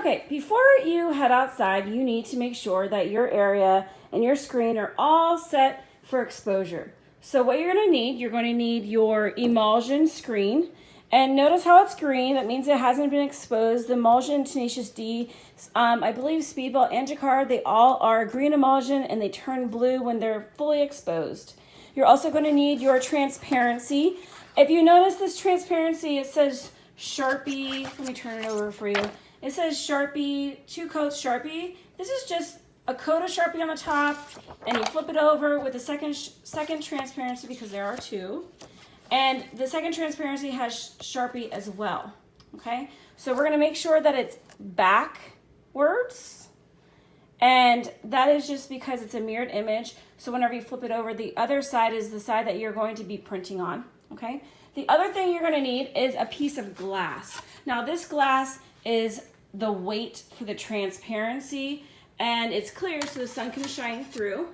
Okay, before you head outside, you need to make sure that your area and your screen are all set for exposure. So what you're going to need your emulsion screen. And notice how it's green. That means it hasn't been exposed. The emulsion, Tenacious D, I believe Speedball and Jacquard, they all are green emulsion and they turn blue when they're fully exposed. You're also going to need your transparency. If you notice this transparency, it says Sharpie. Let me turn it over for you. It says Sharpie, 2 coats Sharpie. This is just a coat of Sharpie on the top, and you flip it over with a second transparency because there are 2. And the second transparency has Sharpie as well, okay? So we're gonna make sure that it's backwards, and that is just because it's a mirrored image. So whenever you flip it over, the other side is the side that you're going to be printing on, okay? The other thing you're gonna need is a piece of glass. Now this glass is the weight for the transparency, and it's clear so the sun can shine through.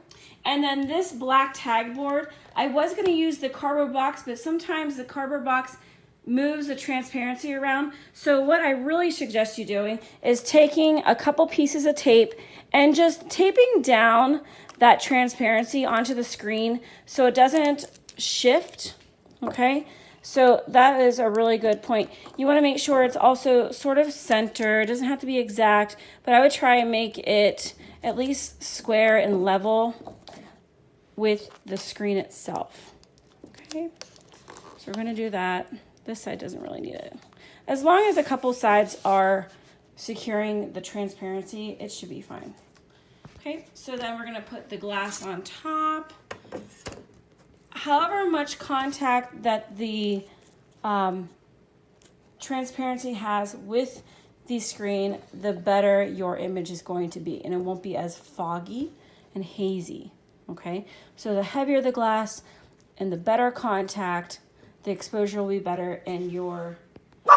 And then this black tag board, I was going to use the cardboard box, but sometimes the cardboard box moves the transparency around. So what I really suggest you doing is taking a couple pieces of tape and just taping down that transparency onto the screen so it doesn't shift, okay? So that is a really good point. You want to make sure it's also sort of centered. It doesn't have to be exact, but I would try and make it at least square and level with the screen itself. Okay, so we're going to do that. This side doesn't really need it. As long as a couple sides are securing the transparency, it should be fine. Okay, so then we're going to put the glass on top. However much contact that the transparency has with the screen, the better your image is going to be, and it won't be as foggy and hazy, okay? So the heavier the glass and the better contact, the exposure will be better and your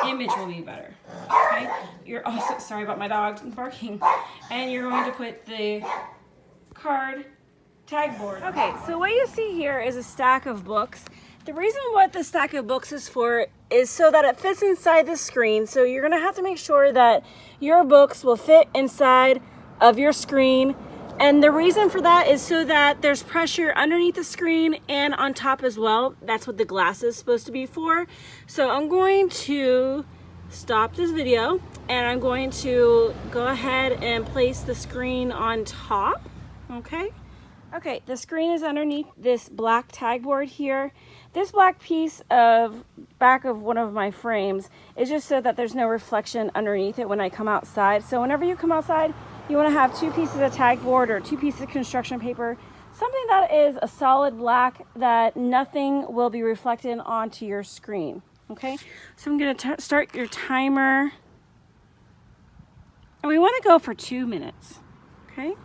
image will be better, okay? You're also, sorry about my dog barking, and you're going to put the card tag board. Okay, so what you see here is a stack of books. The reason what the stack of books is for is so that it fits inside the screen. So you're gonna have to make sure that your books will fit inside of your screen. And the reason for that is so that there's pressure underneath the screen and on top as well. That's what the glass is supposed to be for. So I'm going to stop this video and I'm going to go ahead and place the screen on top, okay? Okay, the screen is underneath this black tag board here. This black piece of back of one of my frames is just so that there's no reflection underneath it when I come outside. So whenever you come outside, you want to have 2 pieces of tag board or 2 pieces of construction paper, something that is a solid black that nothing will be reflected onto your screen. Okay, so I'm going to start your timer. And we want to go for 2 minutes. Okay.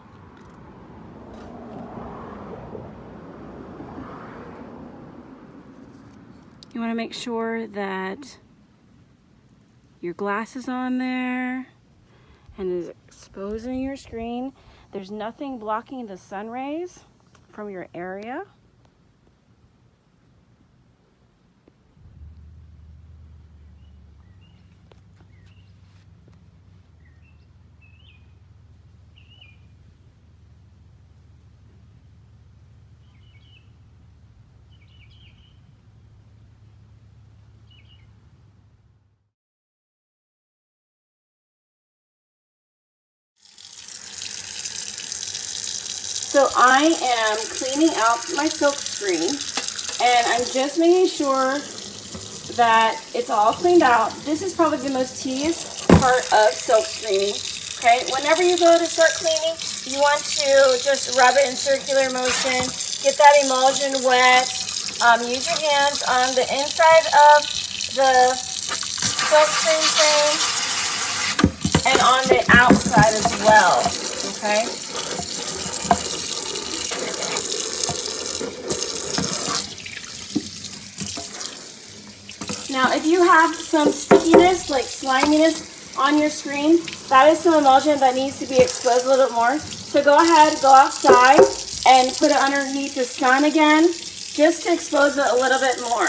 You want to make sure that your glass is on there and is exposing your screen. There's nothing blocking the sun rays from your area. So I am cleaning out my silk screen and I'm just making sure that it's all cleaned out. This is probably the most tedious part of silk screening. Okay, whenever you go to start cleaning, you want to just rub it in circular motion, get that emulsion wet, use your hands on the inside of the silk screen frame and on the outside as well, okay? Now, if you have some stickiness, like sliminess on your screen, that is some emulsion that needs to be exposed a little bit more. So go ahead, go outside, and put it underneath the sun again, just to expose it a little bit more.